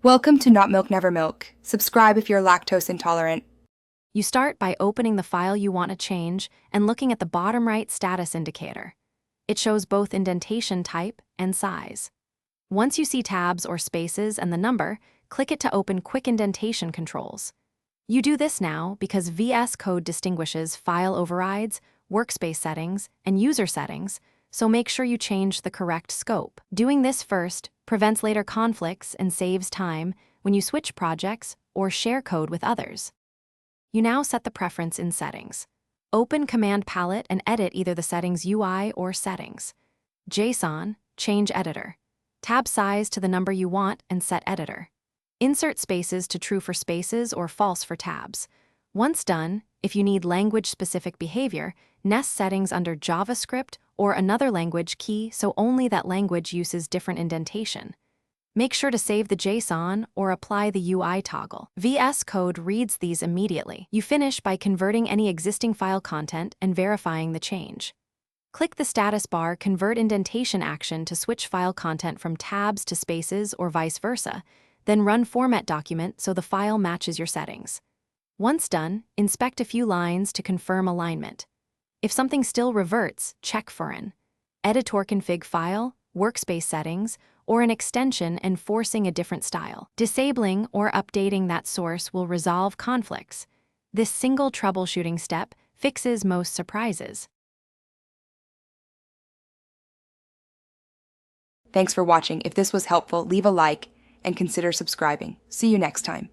Welcome to Not Milk Never Milk. Subscribe if you're lactose intolerant. You start by opening the file you want to change and looking at the bottom right status indicator. It shows both indentation type and size. Once you see tabs or spaces and the number, click it to open quick indentation controls. You do this now because Vscode distinguishes file overrides, workspace settings, and user settings, so make sure you change the correct scope. Doing this first prevents later conflicts and saves time when you switch projects or share code with others. You now set the preference in Settings. Open Command Palette and edit either the Settings UI or Settings. JSON, change Editor. Tab size to the number you want and set Editor. Insert spaces to true for spaces or false for tabs. Once done, if you need language-specific behavior, nest settings under JavaScript or another language key so only that language uses different indentation. Make sure to save the JSON or apply the UI toggle. Vscode reads these immediately. You finish by converting any existing file content and verifying the change. Click the status bar Convert Indentation action to switch file content from tabs to spaces or vice versa, then run Format Document so the file matches your settings. Once done, inspect a few lines to confirm alignment. If something still reverts, check for an editor config file, workspace settings, or an extension enforcing a different style. Disabling or updating that source will resolve conflicts. This single troubleshooting step fixes most surprises. Thanks for watching. If this was helpful, leave a like and consider subscribing. See you next time.